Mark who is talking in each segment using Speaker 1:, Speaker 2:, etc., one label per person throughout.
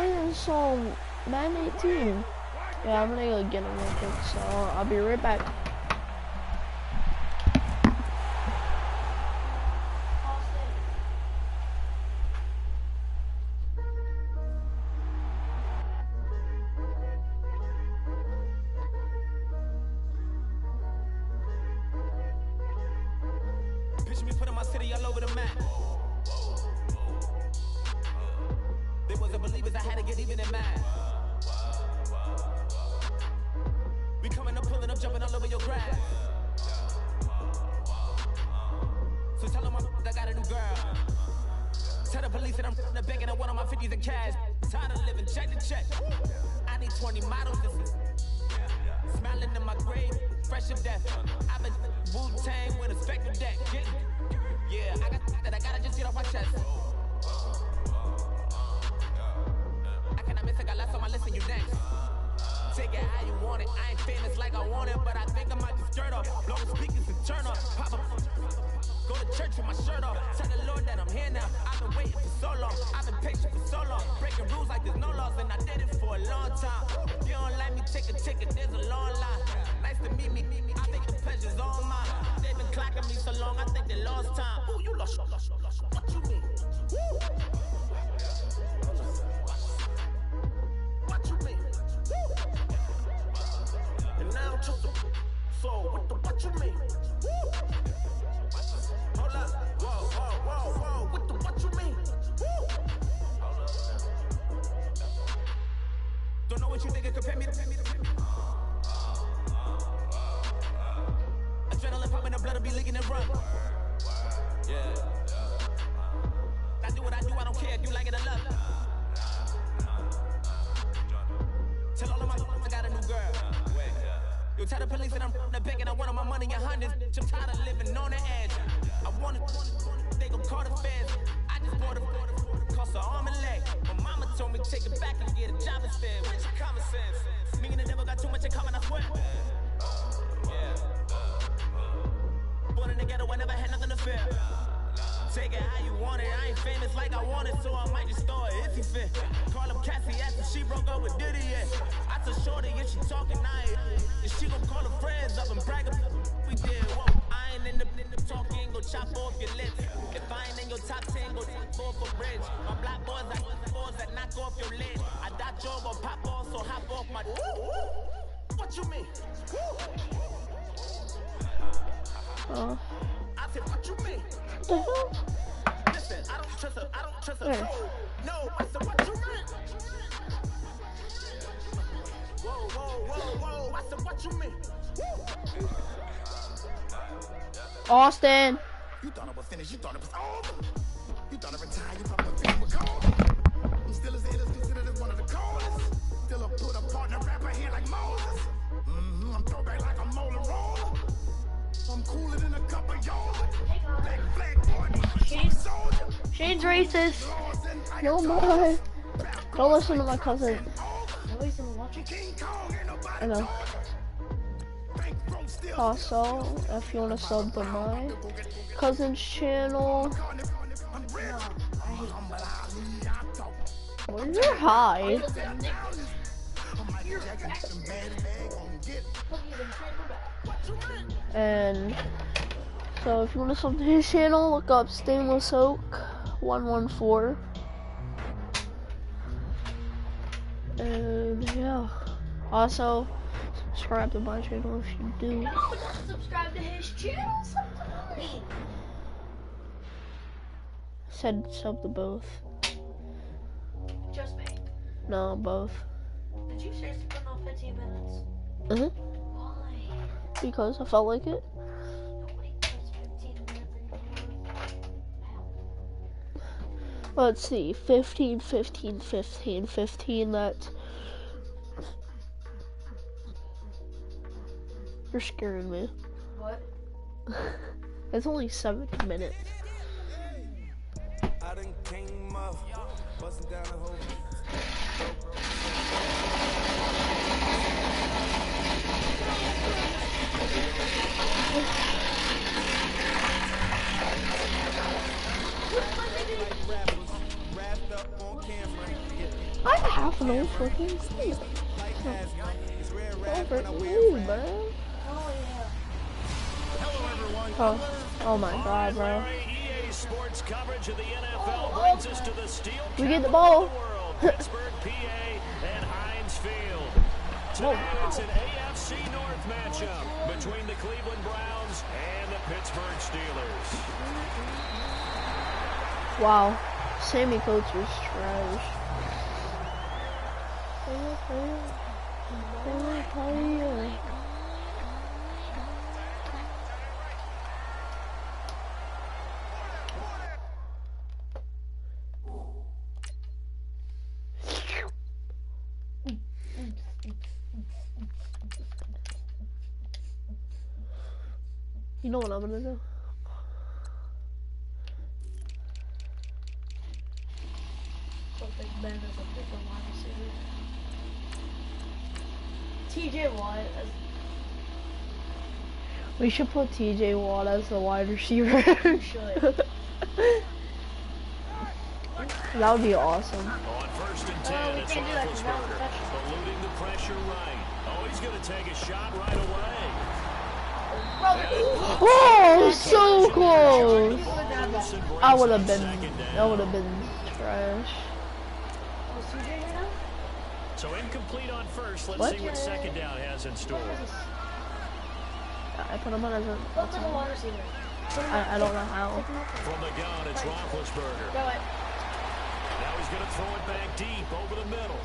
Speaker 1: playing some Madden 18. Yeah, I'm gonna go get him real quick, so I'll be right back.
Speaker 2: Picture me putting my city all over the map. They wasn't believers, I had to get even in mad. We coming up, pulling up, jumping all over your grass. So tell them I got a new girl. Tell the police that I'm the bank and I want on my 50s in cash. Tired of living check to check. I need 20 models to see. Smiling in my grave, fresh of death. I've been Wu-Tang with a spectral deck. Yeah, I got that, I gotta just get off my chest. I cannot miss, I got last on my list and you next. Take it how you want it, I ain't famous like I want it, but I think I might just skirt off. Blow the speakers and turn up, pop up. Go to church with my shirt off. Tell the Lord that I'm here now. I've been waiting for so long. I've been patient for so long. Breaking rules like there's no laws, and I did it for a long time. If you don't like me, take a ticket. There's a long line. Nice to meet me. I think the pleasure's all mine. They've been clocking me so long. I think they lost time. Ooh, you lost. What you mean? Woo. What you mean? Woo. And now I'm just so what you mean? Woo. Hold up, whoa, what you mean? Woo. Don't know what you think it compare me to. Adrenaline popping, the blood will be leaking and run. Yeah. I do what I do, I don't care if you like it or love it. Tell all of my I got a new girl. Yo, tell the police that I'm the bank and I want my money in hundreds. I'm tired of living on the edge. I want it, they gon' call the feds. I just bought a cost an arm and leg. My mama told me take it back and get a job instead. What's your common sense? Me and the devil got too much in common, I swear. Yeah. Born in the ghetto, I never had nothing to fear. Take it how you want it. I ain't famous like I want it, so I might just throw it if you fit. Call up Cassie after she broke up with Diddy, yeah. I told Shorty if she talking, and she gon' call her friends up and brag about we did. Whoa, I ain't in the talking, go chop off your lips. If I ain't in your top 10, go top 4 for bridge. My black boys that knock off your lid. I dot your gon' pop off, so hop off my. What you mean?
Speaker 1: Oh.
Speaker 2: I said, what you mean?
Speaker 1: What the hell?
Speaker 2: Listen, I don't trust her. No, I said, what you mean? Whoa, I said, what you mean?
Speaker 1: Austin.
Speaker 2: You thought I was finished, you thought it was over. You thought I retired, you thought I was cold. I'm still as haters considered as one of the coldest. Still a put a partner rapper here like Moses. I'm throwback like a molar roller. I'm cooler than a cup of yoga. Black flag boy, soldier.
Speaker 1: Shane's racist. No more. Don't listen to my cousin. I know. Also, if you want to sub to my cousin's channel, where's your hide? And so if you want to sub to his channel, look up Stainless Oak 114. And yeah, also subscribe to my channel if you do.
Speaker 3: No, don't subscribe to his channel. Sub to me.
Speaker 1: Said sub to both.
Speaker 3: Just me.
Speaker 1: No, both.
Speaker 3: Did you seriously put on 15 minutes? Why?
Speaker 1: Because I felt like it.
Speaker 3: Nobody puts 15 minutes anymore.
Speaker 1: Let's see, 15, 15, 15, 15, that's... You're scaring me.
Speaker 3: What?
Speaker 1: It's only 7 minutes.
Speaker 2: I done came up, busting down the whole
Speaker 1: I nothing on fucking over you, bro.
Speaker 3: Oh yeah.
Speaker 2: Hello, everyone.
Speaker 1: Oh my god, bro.
Speaker 2: EA Sports coverage of the NFL brings us to the steel
Speaker 1: We get the
Speaker 2: capital
Speaker 1: ball.
Speaker 2: of the world, Pittsburgh, PA, and Heinz Field. Today, it's an AFC North matchup between the Cleveland Browns and the Pittsburgh Steelers.
Speaker 1: Wow. Sammy Coates was trash. You know what I'm gonna do?
Speaker 3: Something Ben is a different wide receiver. TJ Watt as
Speaker 1: We should put TJ Watt as the wide receiver.
Speaker 3: you should.
Speaker 1: That would be awesome.
Speaker 2: On 1st and 10,
Speaker 3: we
Speaker 2: it's
Speaker 3: can't do that 'cause that was
Speaker 2: Roethlisberger, eluding the pressure right. Oh, he's going to take a shot right away.
Speaker 1: Oh, so close. I would have been. That would have been trash.
Speaker 3: Was TJ here now?
Speaker 2: So incomplete on first. Let's
Speaker 1: What?
Speaker 2: see what second down has in store.
Speaker 1: I put him on as a.
Speaker 3: What's in the wide receiver?
Speaker 1: I don't know how.
Speaker 2: From the gun, it's Roethlisberger.
Speaker 3: Go it.
Speaker 2: Now he's going to throw it back deep over the middle.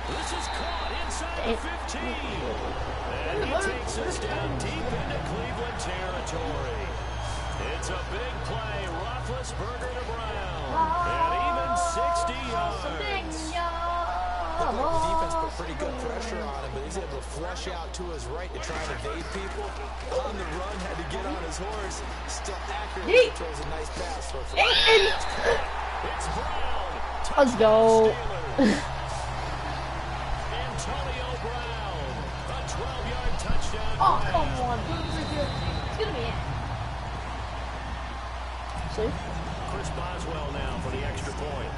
Speaker 2: This is caught inside the 15. And he takes us down deep into Cleveland territory. It's a big play. Roethlisberger to Brown. And even 60 yards.
Speaker 4: The defense put pretty good pressure on him, but he's able to flush out to his right to try and evade people. On the run, had to get on his horse. Still accurately throws a nice pass.
Speaker 2: It's Brown.
Speaker 1: Let's go.
Speaker 2: Antonio Brown. A 12-yard touchdown.
Speaker 3: Oh, come on. It's gonna be it.
Speaker 1: See?
Speaker 2: Chris Boswell now for the extra point.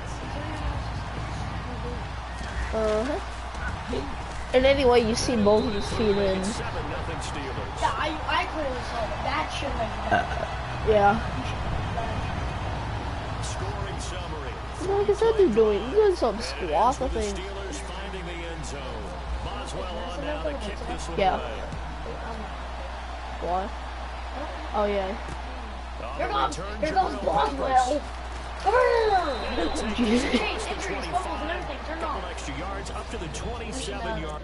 Speaker 1: And anyway, you see both of his feet in.
Speaker 2: 7-0 Steelers.
Speaker 3: Yeah, I clearly saw that. That should have been.
Speaker 1: Yeah.
Speaker 2: Scoring summary.
Speaker 1: What is that dude doing? He's doing some squat, I think.
Speaker 2: Steelers finding the end zone. Boswell on now to kick this one
Speaker 1: Yeah.
Speaker 2: away.
Speaker 1: What? Oh yeah.
Speaker 3: Here comes
Speaker 2: Return
Speaker 3: Boswell.
Speaker 1: Jesus.
Speaker 3: Hey, injuries, fumbles, and everything. Turn
Speaker 2: Couple
Speaker 3: on.
Speaker 2: extra yards up to the 27-yard.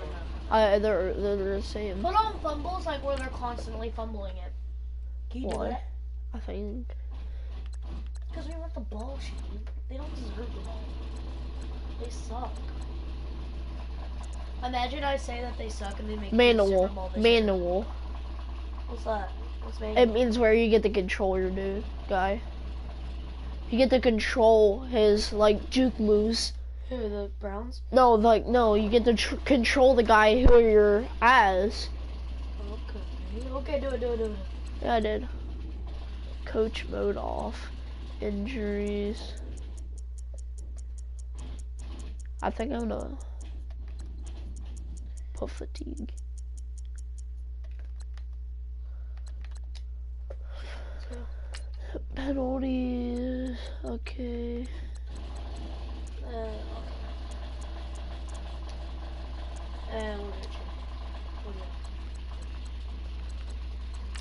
Speaker 1: They're the same.
Speaker 3: Put on fumbles like where they're constantly fumbling it. Can you do
Speaker 1: Why?
Speaker 3: that?
Speaker 1: I think.
Speaker 3: Because we want the ball, Shane. They don't deserve the ball. They suck. Imagine I say that they suck and they make
Speaker 1: Manual.
Speaker 3: the Super Bowl this year.
Speaker 1: Manual.
Speaker 3: What's that? What's
Speaker 1: It
Speaker 3: manual?
Speaker 1: means where you get to control your dude, guy. You get to control his, like, juke moves.
Speaker 3: Who, the Browns?
Speaker 1: No, no, you get to control the guy who you're as.
Speaker 3: Okay. Okay, do it.
Speaker 1: Yeah, I did. Coach mode off. Injuries. I think I'm gonna put fatigue. Penalties. Okay.
Speaker 3: What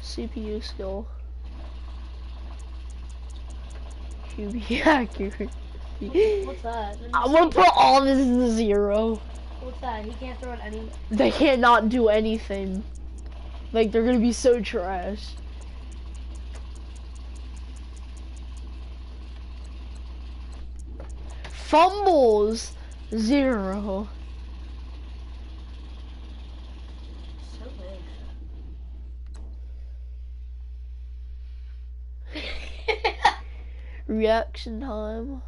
Speaker 1: CPU skill. QB accuracy.
Speaker 3: What's that?
Speaker 1: I'm gonna put all this in 0.
Speaker 3: What's that? He can't throw it any.
Speaker 1: They cannot do anything. Like, they're gonna be so trash. Fumbles 0.
Speaker 3: So big.
Speaker 1: Reaction time.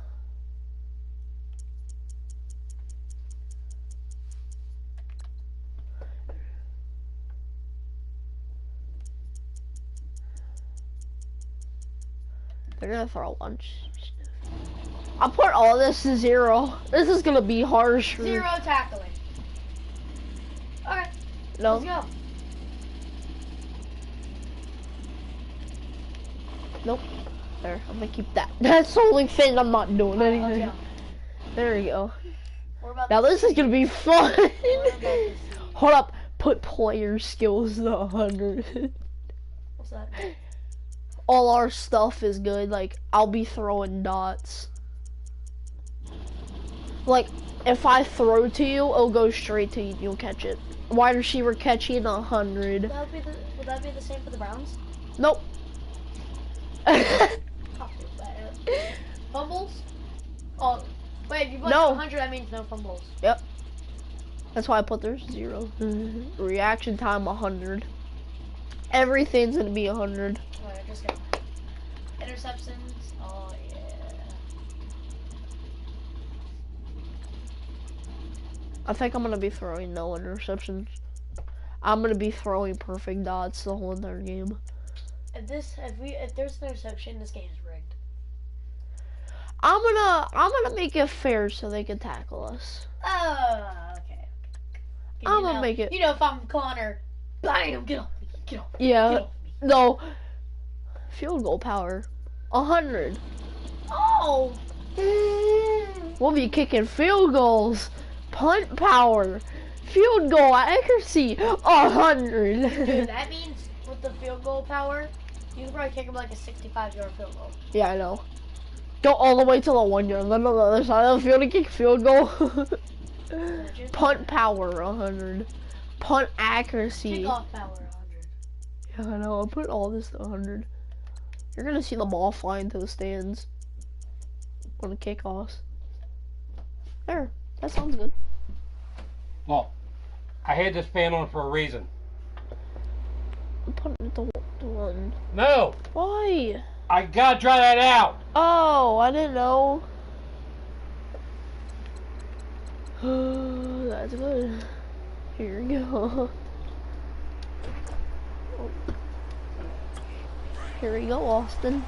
Speaker 1: They're gonna throw lunch. I'll put all this to 0. This is gonna be harsh.
Speaker 3: 0 tackling. Alright.
Speaker 1: No.
Speaker 3: Let's go.
Speaker 1: Nope. There, I'm gonna keep that. That's the only thing I'm not doing anything.
Speaker 3: Okay.
Speaker 1: There you go.
Speaker 3: About
Speaker 1: Now this is gonna be fun.
Speaker 3: this?
Speaker 1: Hold up. Put player skills to 100.
Speaker 3: What's that?
Speaker 1: All our stuff is good. Like, I'll be throwing dots. Like, if I throw to you, it'll go straight to you. You'll catch it. Wide receiver catching 100.
Speaker 3: Would that be the same for the Browns?
Speaker 1: Nope.
Speaker 3: Fumbles? Oh, wait, if you put
Speaker 1: No.
Speaker 3: 100, that means no fumbles.
Speaker 1: Yep. That's why I put there's 0. Reaction time 100. Everything's gonna be 100.
Speaker 3: Alright, just go. Interceptions. Oh, yeah.
Speaker 1: I think I'm gonna be throwing no interceptions. I'm gonna be throwing perfect dots the whole entire game.
Speaker 3: If there's an interception, this game is rigged.
Speaker 1: I'm gonna make it fair so they can tackle us.
Speaker 3: Oh, okay.
Speaker 1: I'm gonna make it.
Speaker 3: You know, if I'm Connor, bam, get off me, get off me,
Speaker 1: Yeah.
Speaker 3: get off me.
Speaker 1: No. Field goal power. 100.
Speaker 3: Oh.
Speaker 1: We'll be kicking field goals. Punt power. Field goal accuracy. 100.
Speaker 3: Dude, that means with the field goal power, you can probably kick him like a 65-yard field goal.
Speaker 1: Yeah, I know. Go all the way to the 1 yard. Then on the other side of the field to kick field goal. Punt power 100. Punt accuracy.
Speaker 3: Kickoff power 100.
Speaker 1: Yeah, I know. I'll put all this to 100. You're gonna see the ball flying to the stands on the kickoffs. There. That sounds good.
Speaker 5: Well, I had this fan on for a reason.
Speaker 1: I'm putting it to 1.
Speaker 5: No!
Speaker 1: Why?
Speaker 5: I gotta try that out!
Speaker 1: Oh, I didn't know. That's good. Here we go. Here we go, Austin.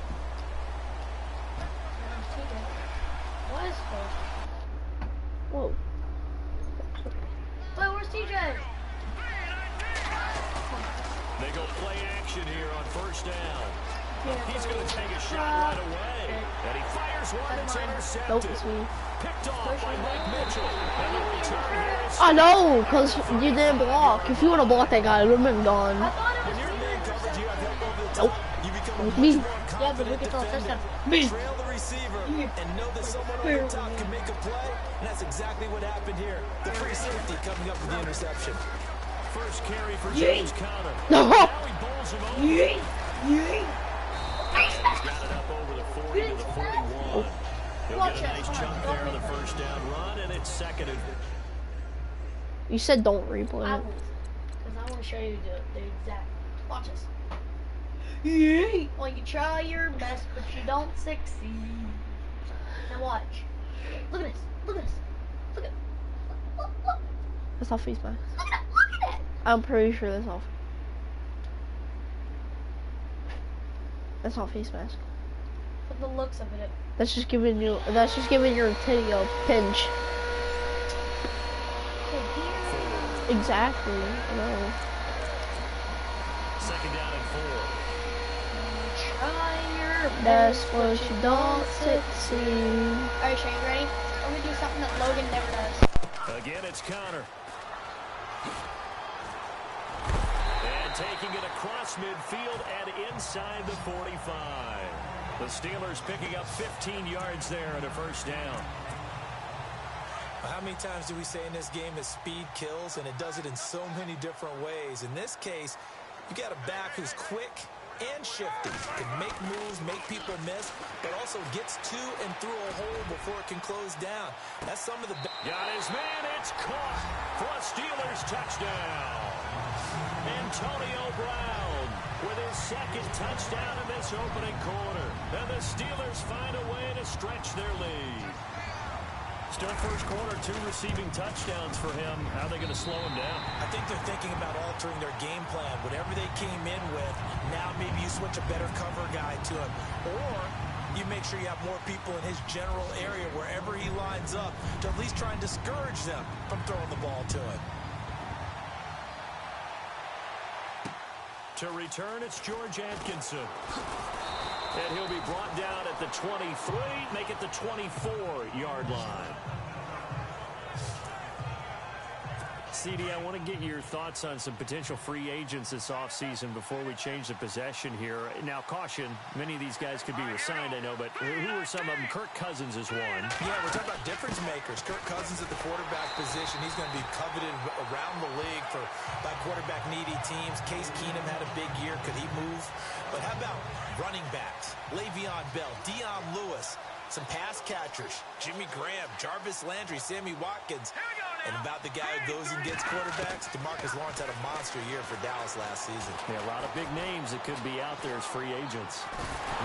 Speaker 3: What is this?
Speaker 1: Whoa.
Speaker 3: Wait, where's TJ?
Speaker 2: They go play action here on first down. He's going to take a shot right away. And he fires one that's intercepted.
Speaker 1: Nope, it's me.
Speaker 2: Picked off by Mike Mitchell. And the return here is...
Speaker 1: I know, because you didn't block. If you would have blocked that guy, it would have been gone.
Speaker 3: I thought it
Speaker 2: When
Speaker 3: was
Speaker 2: you're in man coverage, you have help over the
Speaker 1: Nope.
Speaker 2: top. You become
Speaker 1: It was
Speaker 2: a
Speaker 1: me.
Speaker 2: much more
Speaker 3: Yeah, but look
Speaker 2: confident
Speaker 3: at the
Speaker 2: defender.
Speaker 3: touchdown. Me.
Speaker 2: Trail the receiver and know that someone over the top can make a play. And that's exactly what happened here. The free safety coming up with the interception. First carry for James Conner.
Speaker 1: No.
Speaker 2: Now he bowls him over.
Speaker 3: Yeah.
Speaker 2: He's got it up over the 40 to the 41. He'll get a nice chunk there on the first down run, and it's seconded.
Speaker 1: You said don't replay
Speaker 3: I
Speaker 1: it.
Speaker 3: will. Because I want to show you the exact. Watch this. Yeah. Well, you try your best, but you don't succeed. Now watch. Look at this. Look at this. Look at. Look.
Speaker 1: That's not face mask.
Speaker 3: Look at that.
Speaker 1: I'm pretty sure that's not. That's not face mask.
Speaker 3: From the looks of it.
Speaker 1: That's just giving you. That's just giving your titty a pinch. Exactly. No.
Speaker 2: Second down and 4.
Speaker 3: Try your
Speaker 1: That's
Speaker 3: best,
Speaker 1: what
Speaker 3: but
Speaker 1: you don't succeed.
Speaker 3: Alright, Shane, you ready? I'm gonna do something that Logan never does.
Speaker 2: Again, it's Conner. And taking it across midfield and inside the 45. The Steelers picking up 15 yards there at a first down.
Speaker 4: How many times do we say in this game that speed kills, and it does it in so many different ways? In this case, you got a back who's quick and shifty, can make moves, make people miss, but also gets to and through a hole before it can close down. That's some of the...
Speaker 2: Got his man, it's caught for a Steelers touchdown. Antonio Brown with his second touchdown in this opening quarter. And the Steelers find a way to stretch their lead. Still first quarter, 2 receiving touchdowns for him. How are they going to slow him down?
Speaker 4: I think they're thinking about altering their game plan. Whatever they came in with, now maybe you switch a better cover guy to him. Or you make sure you have more people in his general area wherever he lines up to at least try and discourage them from throwing the ball to him.
Speaker 6: To return, it's George Atkinson. And he'll be brought down at the 23, make it the 24-yard line. CD, I want to get your thoughts on some potential free agents this offseason before we change the possession here. Now, caution, many of these guys could be resigned, I know, but who are some of them? Kirk Cousins is one.
Speaker 4: Yeah, we're talking about difference makers. Kirk Cousins at the quarterback position. He's going to be coveted around the league by quarterback-needy teams. Case Keenum had a big year. Could he move? But how about running backs? Le'Veon Bell, Dion Lewis, some pass catchers, Jimmy Graham, Jarvis Landry, Sammy Watkins. And about the guy who goes and gets quarterbacks, DeMarcus Lawrence had a monster year for Dallas last season.
Speaker 6: Yeah, a lot of big names that could be out there as free agents.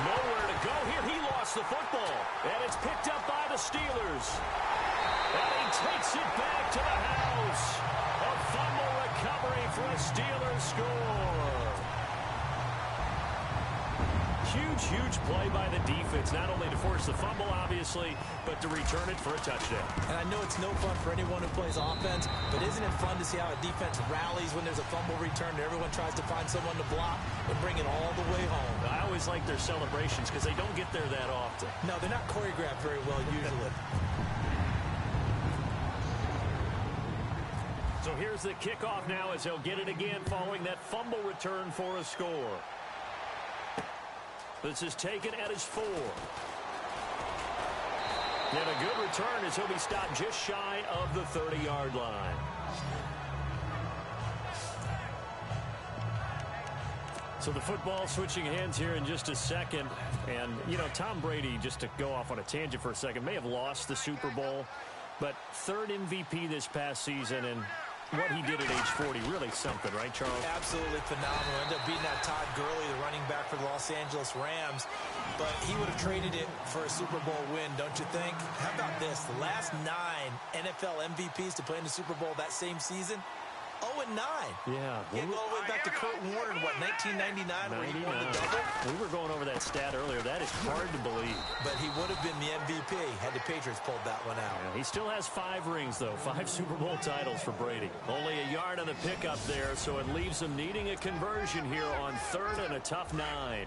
Speaker 6: Nowhere to go here. He lost the football. And it's picked up by the Steelers. And he takes it back to the house. A fumble recovery for a Steelers score. Huge play by the defense, not only to force the fumble, obviously, but to return it for a touchdown.
Speaker 4: And I know it's no fun for anyone who plays offense, but isn't it fun to see how a defense rallies when there's a fumble return and everyone tries to find someone to block and bring it all the way home?
Speaker 6: I always like their celebrations because they don't get there that often.
Speaker 4: No, they're not choreographed very well usually.
Speaker 6: So here's the kickoff now as he'll get it again following that fumble return for a score. This is taken at his 4. And a good return as he'll be stopped just shy of the 30-yard line. So the football switching hands here in just a second. And, you know, Tom Brady, just to go off on a tangent for a second, may have lost the Super Bowl, but third MVP this past season, and what he did at age 40, really something, right, Charles?
Speaker 4: Absolutely phenomenal. Ended up beating out Todd Gurley, the running back for the Los Angeles Rams. But he would have traded it for a Super Bowl win, don't you think? How about this? The last 9 NFL MVPs to play in the Super Bowl that same season, 0-9.
Speaker 6: Yeah.
Speaker 4: He go all the way back to Kurt Warner in, 1999 where he won the double?
Speaker 6: We were going over that stat earlier. That is hard to believe.
Speaker 4: But he would have been the MVP had the Patriots pulled that one out.
Speaker 6: Yeah, he still has 5 rings, though. 5 Super Bowl titles for Brady. Only a yard on the pickup there, so it leaves him needing a conversion here on 3rd and a tough 9.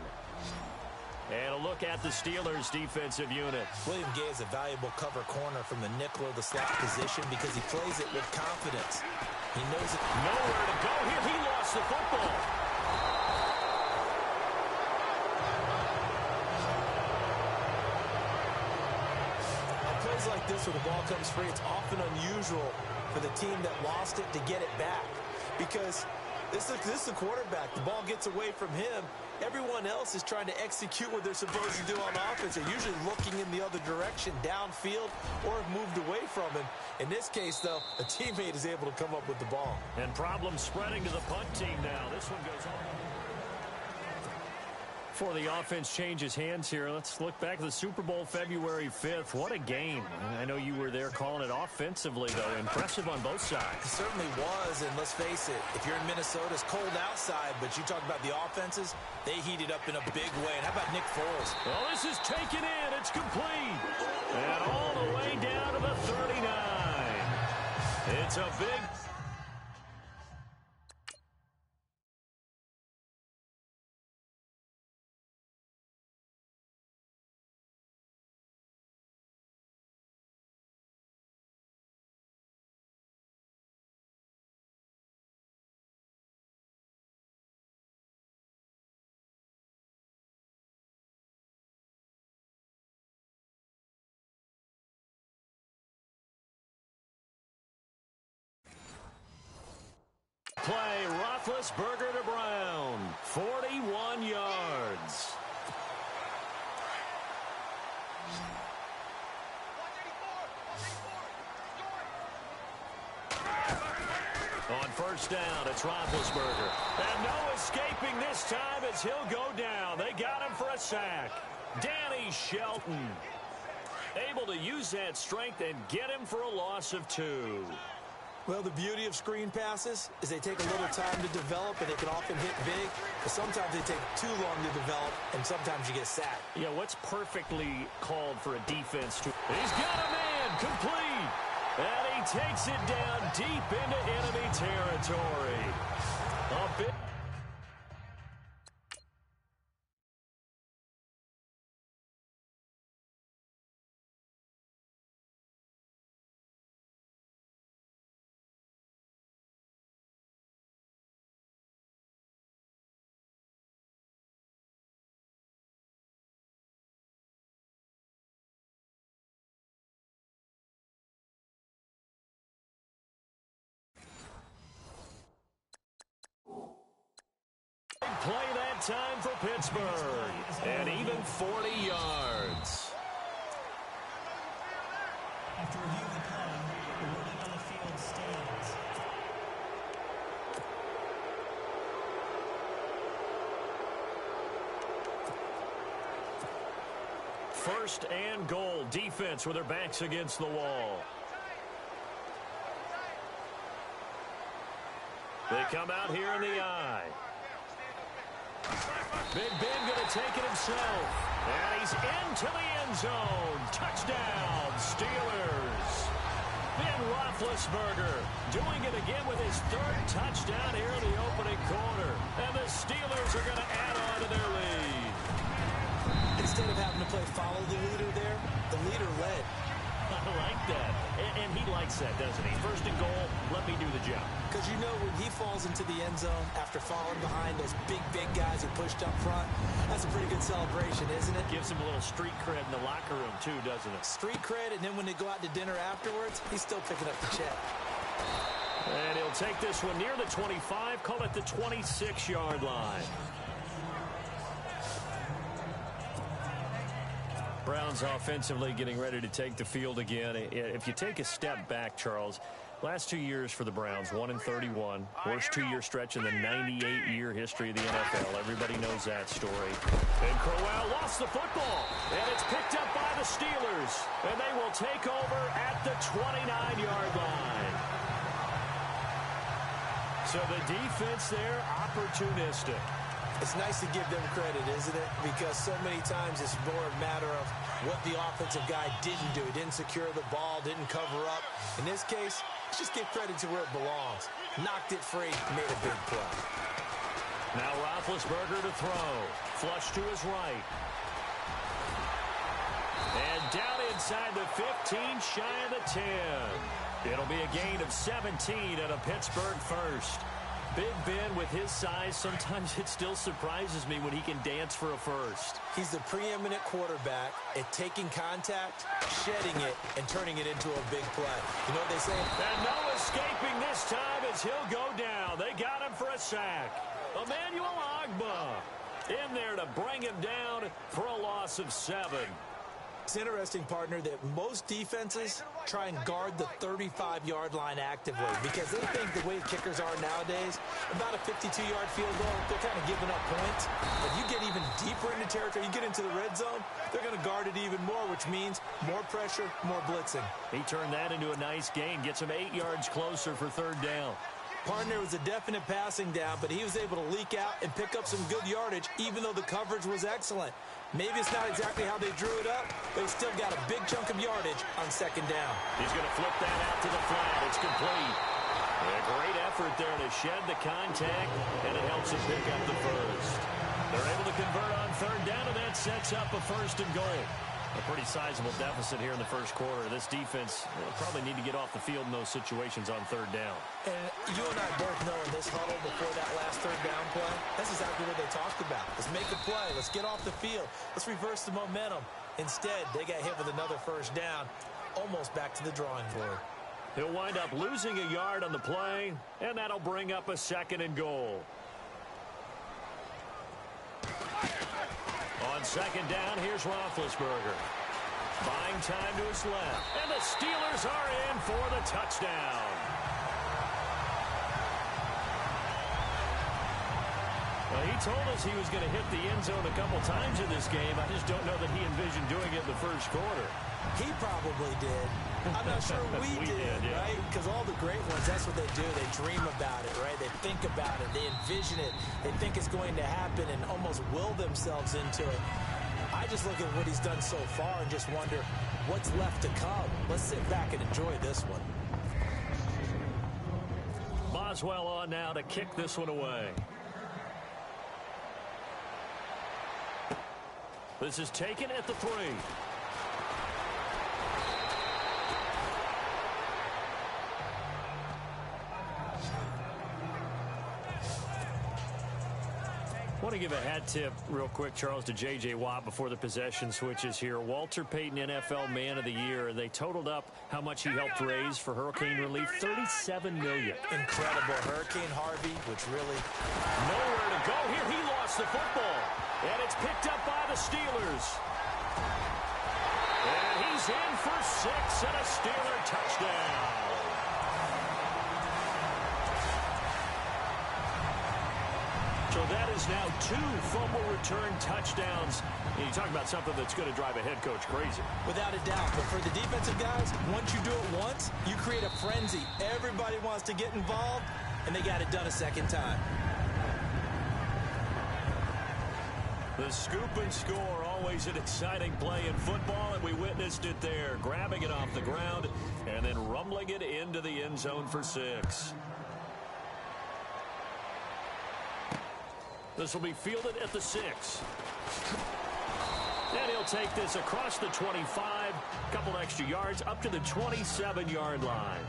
Speaker 6: And a look at the Steelers' defensive unit.
Speaker 4: William Gay is a valuable cover corner from the nickel or the slot position because he plays it with confidence. He knows it.
Speaker 6: Nowhere to go here. He lost the football.
Speaker 4: On plays like this where the ball comes free, it's often unusual for the team that lost it to get it back because this is the quarterback. The ball gets away from him. Everyone else is trying to execute what they're supposed to do on offense. They're usually looking in the other direction, downfield, or have moved away from him. In this case, though, a teammate is able to come up with the ball.
Speaker 6: And problems spreading to the punt team now. This one goes on. Before the offense changes hands here, let's look back at the Super Bowl February 5th. What a game. I know you were there calling it offensively, though. Impressive on both sides.
Speaker 4: It certainly was, and let's face it, if you're in Minnesota, it's cold outside, but you talk about the offenses, they heated up in a big way. And how about Nick Foles?
Speaker 6: Well, this is taken in. It's complete. And all the way down to the 39. It's a big... play, Roethlisberger to Brown, 41 yards. On first down, it's Roethlisberger. And no escaping this time as he'll go down. They got him for a sack. Danny Shelton able to use that strength and get him for a loss of 2.
Speaker 4: Well, the beauty of screen passes is they take a little time to develop, and they can often hit big, but sometimes they take too long to develop, and sometimes you get sacked.
Speaker 6: Yeah, what's perfectly called for a defense to... He's got a man, complete, and he takes it down deep into enemy territory. A bit... Play that time for Pittsburgh. And even 40 yards.
Speaker 7: After reviewing the play, the wording on the field stands.
Speaker 6: First and goal. Defense with their backs against the wall. They come out here in the eye. Big Ben going to take it himself. And he's into the end zone. Touchdown, Steelers. Ben Roethlisberger doing it again with his third touchdown here in the opening quarter. And the Steelers are going to add on to their lead.
Speaker 4: Instead of having to play follow the leader there, the leader led.
Speaker 6: I like that. And he likes that, doesn't he? First and goal, let me do the job.
Speaker 4: Because you know when he falls into the end zone after falling behind those big guys who pushed up front, that's a pretty good celebration, isn't it?
Speaker 6: Gives him a little street cred in the locker room, too, doesn't it?
Speaker 4: Street cred, and then when they go out to dinner afterwards, he's still picking up the check.
Speaker 6: And he'll take this one near the 25, call it the 26-yard line. Browns offensively getting ready to take the field again. If you take a step back, Charles, last 2 years for the Browns, 1-31, worst two-year stretch in the 98-year history of the NFL. Everybody knows that story. And Crowell lost the football, and it's picked up by the Steelers, and they will take over at the 29-yard line. So the defense there, opportunistic.
Speaker 4: It's nice to give them credit, isn't it? Because so many times it's more a matter of what the offensive guy didn't do. Didn't secure the ball, didn't cover up. In this case, let's just give credit to where it belongs. Knocked it free, made a big play.
Speaker 6: Now Roethlisberger to throw. Flush to his right. And down inside the 15, shy of the 10. It'll be a gain of 17 and a Pittsburgh first. Big Ben with his size, sometimes it still surprises me when he can dance for a first.
Speaker 4: He's the preeminent quarterback at taking contact, shedding it, and turning it into a big play. You know what they say?
Speaker 6: And no escaping this time as he'll go down. They got him for a sack. Emmanuel Ogbah in there to bring him down for a loss of 7.
Speaker 4: It's interesting, partner, that most defenses try and guard the 35-yard line actively because they think the way kickers are nowadays, about a 52-yard field goal, they're kind of giving up points. But you get even deeper into territory, you get into the red zone, they're going to guard it even more, which means more pressure, more blitzing.
Speaker 6: He turned that into a nice gain, gets him 8 yards closer for third down.
Speaker 4: Partner was a definite passing down, but he was able to leak out and pick up some good yardage, even though the coverage was excellent. Maybe it's not exactly how they drew it up, but he still got a big chunk of yardage on second down.
Speaker 6: He's going to flip that out to the flat. It's complete. A great effort there to shed the contact, and it helps him pick up the first. They're able to convert on third down, and that sets up a first and goal. A pretty sizable deficit here in the first quarter. This defense probably need to get off the field in those situations on third down.
Speaker 4: And you and I both know in this huddle before that last third down play, that's exactly what they talked about. Let's make a play. Let's get off the field. Let's reverse the momentum. Instead, they got hit with another first down, almost back to the drawing board.
Speaker 6: He'll wind up losing a yard on the play, and that'll bring up a second and goal. On second down, here's Roethlisberger. Buying time to his left. And the Steelers are in for the touchdown. Well, he told us he was going to hit the end zone a couple times in this game. I just don't know that he envisioned doing it in the first quarter.
Speaker 4: He probably did. I'm not sure we did,
Speaker 6: yeah.
Speaker 4: right? Because all the great ones because that's what they do. They dream about it, right? They think about it. They envision it. They think it's going to happen and almost will themselves into it. I just look at what he's done so far and just wonder what's left to come. Let's sit back and enjoy this one.
Speaker 6: Boswell on now to kick this one away. This is taken at the 3. I want to give a hat tip real quick, Charles, to J.J. Watt before the possession switches here. Walter Payton, NFL Man of the Year. They totaled up how much he helped raise for hurricane relief, $37 million.
Speaker 4: Incredible. Hurricane Harvey, which really...
Speaker 6: Nowhere to go here. He lost the football. And it's picked up by the Steelers. And he's in for 6 and a Steeler touchdown. So that is now 2 fumble return touchdowns. And you talk about something that's going to drive a head coach crazy.
Speaker 4: Without a doubt. But for the defensive guys, once you do it once, you create a frenzy. Everybody wants to get involved, and they got it done a second time.
Speaker 6: The scoop and score, always an exciting play in football, and we witnessed it there. Grabbing it off the ground and then rumbling it into the end zone for 6. This will be fielded at the 6. And he'll take this across the 25, couple extra yards, up to the 27-yard line.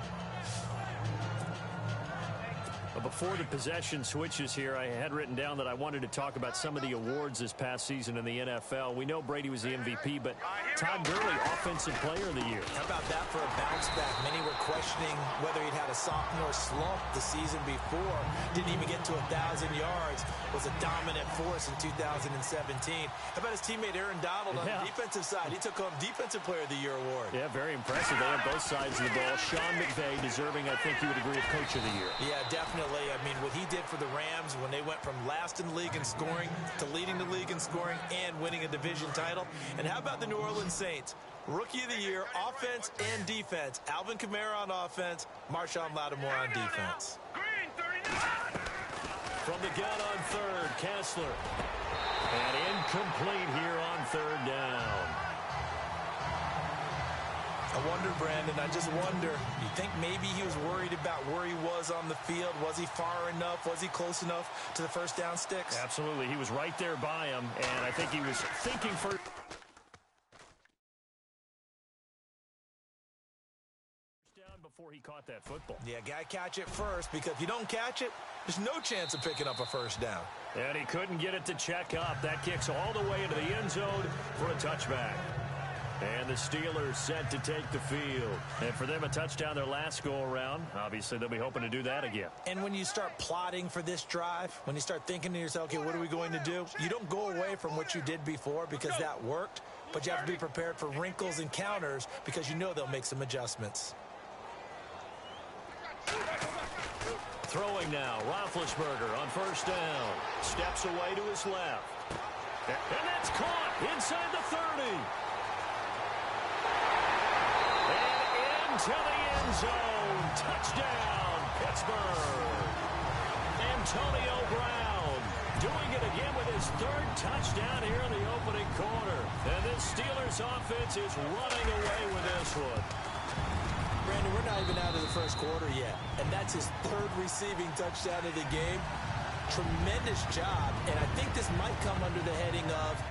Speaker 6: But before the possession switches here, I had written down that I wanted to talk about some of the awards this past season in the NFL. We know Brady was the MVP, but Todd Gurley, Offensive Player of the Year.
Speaker 4: How about that for a bounce back? Many were questioning whether he'd had a sophomore slump the season before. Didn't even get to 1,000 yards. Was a dominant force in 2017. How about his teammate Aaron Donald on the defensive side? He took home Defensive Player of the Year award.
Speaker 6: Yeah, very impressive. They have both sides of the ball. Sean McVay deserving, I think you would agree, of Coach of the Year.
Speaker 4: Yeah, definitely. I mean, what he did for the Rams when they went from last in the league in scoring to leading the league in scoring and winning a division title. And how about the New Orleans Saints? Rookie of the Year, offense and defense. Alvin Kamara on offense, Marshawn Lattimore on defense.
Speaker 6: From the gun on 3rd, Kessler. And incomplete here on 3rd down.
Speaker 4: I wonder, Brandon, I just wonder, you think maybe he was worried about where he was on the field? Was he far enough? Was he close enough to the first down sticks?
Speaker 6: Absolutely. He was right there by him, and I think he was thinking first down before he caught that football.
Speaker 4: Yeah, got to catch it first, because if you don't catch it, there's no chance of picking up a first down.
Speaker 6: And he couldn't get it to check up. That kicks all the way into the end zone for a touchback. And the Steelers set to take the field. And for them, a touchdown their last go-around. Obviously, they'll be hoping to do that again.
Speaker 4: And when you start plotting for this drive, when you start thinking to yourself, okay, what are we going to do? You don't go away from what you did before because that worked, but you have to be prepared for wrinkles and counters because you know they'll make some adjustments.
Speaker 6: Throwing now, Roethlisberger on 1st down. Steps away to his left. And that's caught inside the 30. To the end zone. Touchdown, Pittsburgh. Antonio Brown doing it again with his 3rd touchdown here in the opening quarter. And this Steelers offense is running away with this one.
Speaker 4: Brandon, we're not even out of the first quarter yet. And that's his 3rd receiving touchdown of the game. Tremendous job. And I think this might come under the heading of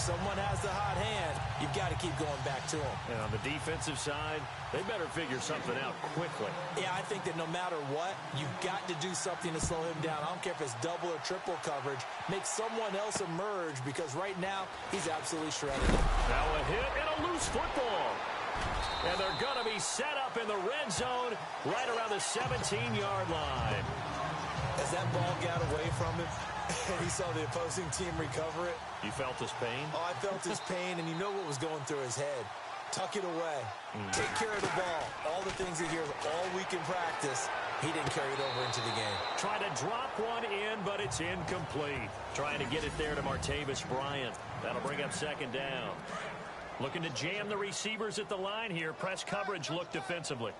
Speaker 4: someone has the hot hand, you've got to keep going back to him.
Speaker 6: And on the defensive side, they better figure something out quickly.
Speaker 4: Yeah, I think that no matter what, you've got to do something to slow him down. I don't care if it's double or triple coverage. Make someone else emerge because right now, he's absolutely shredded.
Speaker 6: Now a hit and a loose football. And they're going to be set up in the red zone right around the 17-yard line.
Speaker 4: As that ball got away from him, and he saw the opposing team recover it.
Speaker 6: You felt his pain?
Speaker 4: Oh, I felt his pain, and you know what was going through his head. Tuck it away. Take care of the ball. All the things he hears all week in practice, he didn't carry it over into the game.
Speaker 6: Trying to drop one in, but it's incomplete. Trying to get it there to Martavis Bryant. That'll bring up second down. Looking to jam the receivers at the line here. Press coverage look defensively.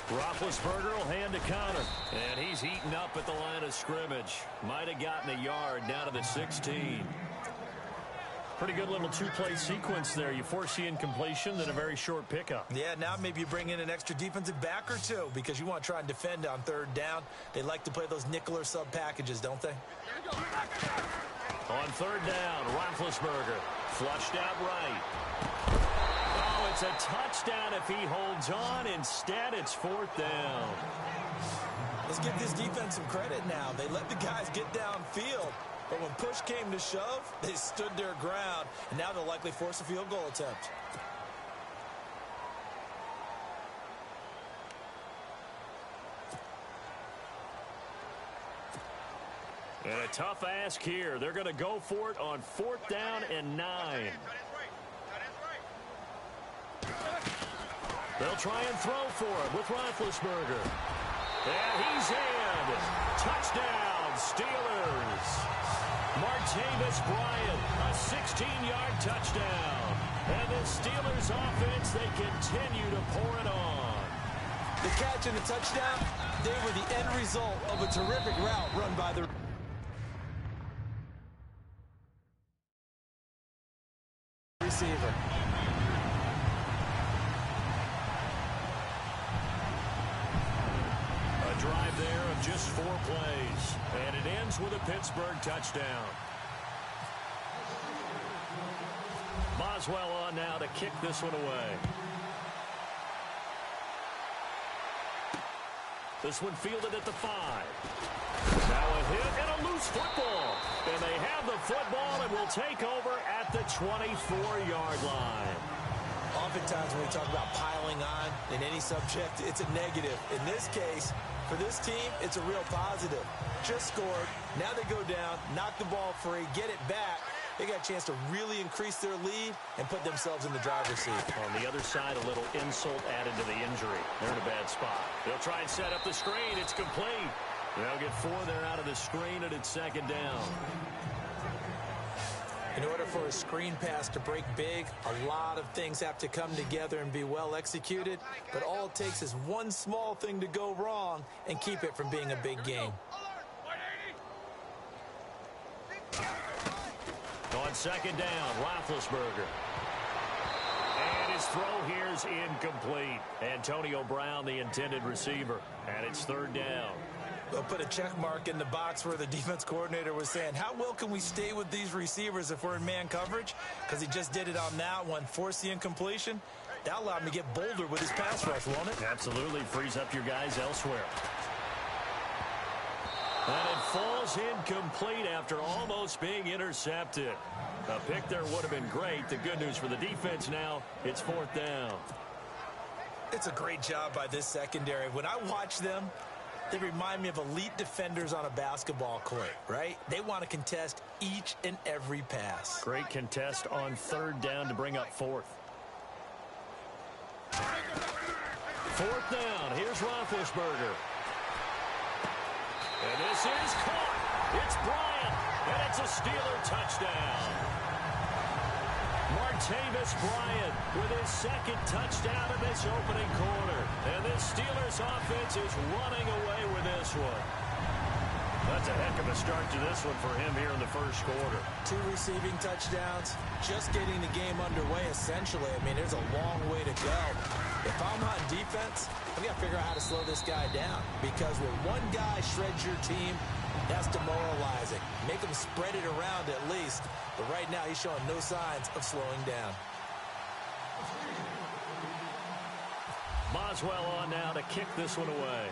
Speaker 6: Roethlisberger will hand to counter. And he's eaten up at the line of scrimmage. Might have gotten a yard down to the 16. Pretty good little two-play sequence there. You force the incompletion, then a very short pickup.
Speaker 4: Yeah, now maybe you bring in an extra defensive back or two because you want to try and defend on third down. They like to play those nickel or sub packages, don't they?
Speaker 6: On third down, Roethlisberger flushed out right. Oh, it's a touchdown if he holds on. Instead, it's fourth down.
Speaker 4: Let's give this defense some credit now. They let the guys get downfield. But when push came to shove, they stood their ground, and now they'll likely force a field goal attempt.
Speaker 6: And a tough ask here. They're going to go for it on fourth down and 9. They'll try and throw for it with Roethlisberger. And he's in. Touchdown, Steelers. Martavis Bryant, a 16-yard touchdown. And the Steelers offense, they continue to pour it on.
Speaker 4: The catch and the touchdown, they were the end result of a terrific route run by the receiver.
Speaker 6: A drive there of just 4 plays. And it ends with a Pittsburgh touchdown. Boswell on now to kick this one away. This one fielded at the 5. Now a hit and a loose football. And they have the football and will take over at the 24-yard line.
Speaker 4: Oftentimes when we talk about piling on in any subject, it's a negative. In this case, for this team, it's a real positive. Just scored. Now they go down, knock the ball free, get it back. They got a chance to really increase their lead and put themselves in the driver's seat.
Speaker 6: On the other side, a little insult added to the injury. They're in a bad spot. They'll try and set up the screen. It's complete. They'll get 4 there out of the screen, and it's second down.
Speaker 4: In order for a screen pass to break big, a lot of things have to come together and be well executed. But all it takes is one small thing to go wrong and keep it from being a big game.
Speaker 6: On second down, Roethlisberger. And his throw here is incomplete. Antonio Brown, the intended receiver. And it's third down.
Speaker 4: They'll put a check mark in the box where the defense coordinator was saying, how well can we stay with these receivers if we're in man coverage? Because he just did it on that one, forced the incompletion. That allowed him to get bolder with his pass rush, won't it?
Speaker 6: Absolutely. Frees up your guys elsewhere. And it falls incomplete after almost being intercepted. A pick there would have been great. The good news for the defense now, it's fourth down.
Speaker 4: It's a great job by this secondary. When I watch them, they remind me of elite defenders on a basketball court, right? They want to contest each and every pass.
Speaker 6: Great contest on third down to bring up fourth. Fourth down. Here's Roethlisberger. And this is caught. It's Bryant. And it's a Steeler touchdown. Martavis Bryant with his second touchdown in this opening quarter. And this Steelers offense is running away with this one. That's a heck of a start to this one for him here in the first quarter.
Speaker 4: 2 receiving touchdowns, just getting the game underway essentially. I mean, there's a long way to go. If I'm on defense, I've got to figure out how to slow this guy down. Because when one guy shreds your team, that's demoralizing. Make him spread it around at least. But right now, he's showing no signs of slowing down.
Speaker 6: Boswell on now to kick this one away.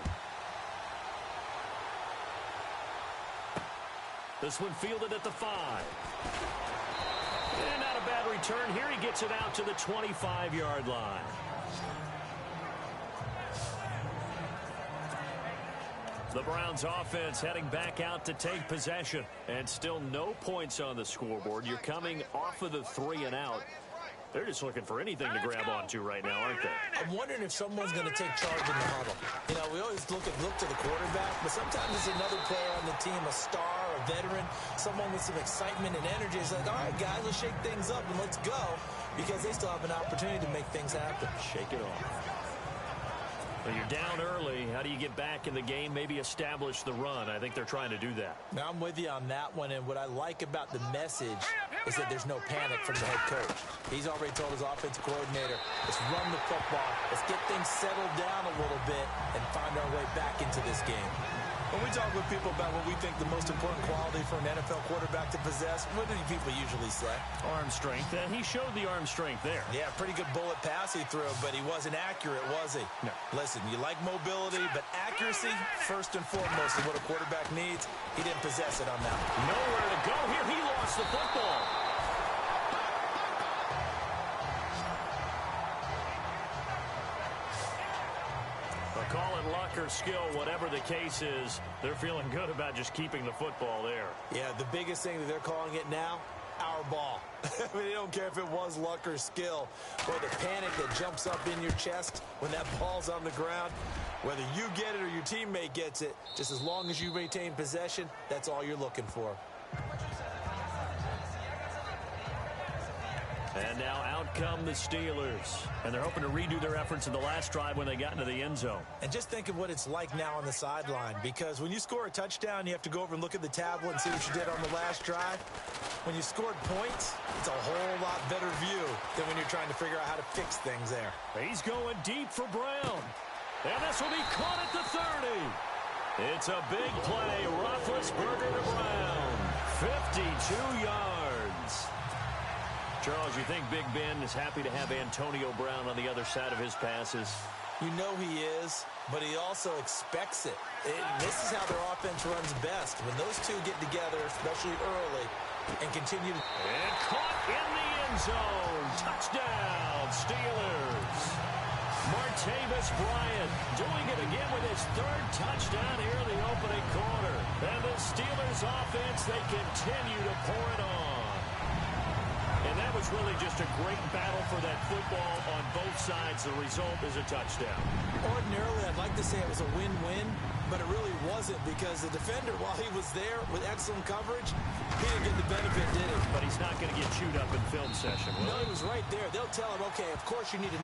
Speaker 6: This one fielded at the 5. And not a bad return here. He gets it out to the 25-yard line. The Browns offense heading back out to take possession. And still no points on the scoreboard. You're coming off of the 3 and out. They're just looking for anything to grab onto right now, aren't they?
Speaker 4: I'm wondering if someone's going to take charge in the huddle. You know, we always look to the quarterback, but sometimes it's another player on the team, a star, a veteran, someone with some excitement and energy. It's like, all right, guys, let's shake things up and let's go, because they still have an opportunity to make things happen.
Speaker 6: Shake it off. Well, you're down early. How do you get back in the game, maybe establish the run? I think they're trying to do that.
Speaker 4: Now, I'm with you on that one, and what I like about the message is that there's no panic from the head coach. He's already told his offensive coordinator, let's run the football, let's get things settled down a little bit and find our way back into this game. When we talk with people about what we think the most important quality for an NFL quarterback to possess, what do people usually say?
Speaker 6: Arm strength, and he showed the arm strength there.
Speaker 4: Yeah, pretty good bullet pass he threw, but he wasn't accurate, was he?
Speaker 6: No.
Speaker 4: Listen, you like mobility, but accuracy, first and foremost, is what a quarterback needs. He didn't possess it on that one.
Speaker 6: Nowhere to go here. He lost the football. Call it luck or skill, whatever the case is, they're feeling good about just keeping the football there.
Speaker 4: Yeah, the biggest thing that they're calling it now, our ball. I mean, they don't care if it was luck or skill, or the panic that jumps up in your chest when that ball's on the ground. Whether you get it or your teammate gets it, just as long as you maintain possession, that's all you're looking for.
Speaker 6: And now out come the Steelers. And they're hoping to redo their efforts in the last drive when they got into the end zone.
Speaker 4: And just think of what it's like now on the sideline, because when you score a touchdown, you have to go over and look at the tablet and see what you did on the last drive. When you scored points, it's a whole lot better view than when you're trying to figure out how to fix things there.
Speaker 6: He's going deep for Brown. And this will be caught at the 30. It's a big play. Roethlisberger to Brown. 52 yards. Charles, you think Big Ben is happy to have Antonio Brown on the other side of his passes?
Speaker 4: You know he is, but he also expects it. This is how their offense runs best, when those two get together, especially early, and continue to...
Speaker 6: And caught in the end zone. Touchdown, Steelers. Martavis Bryant doing it again with his 3rd touchdown here in the opening quarter. And the Steelers offense, they continue to pour it on. And that was really just a great battle for that football on both sides. The result is a touchdown.
Speaker 4: Ordinarily, I'd like to say it was a win-win, but it really wasn't, because the defender, while he was there with excellent coverage, he didn't get the benefit, did he?
Speaker 6: But he's not going to get chewed up in film session, will
Speaker 4: No, he was right there. They'll tell him, okay, of course you need to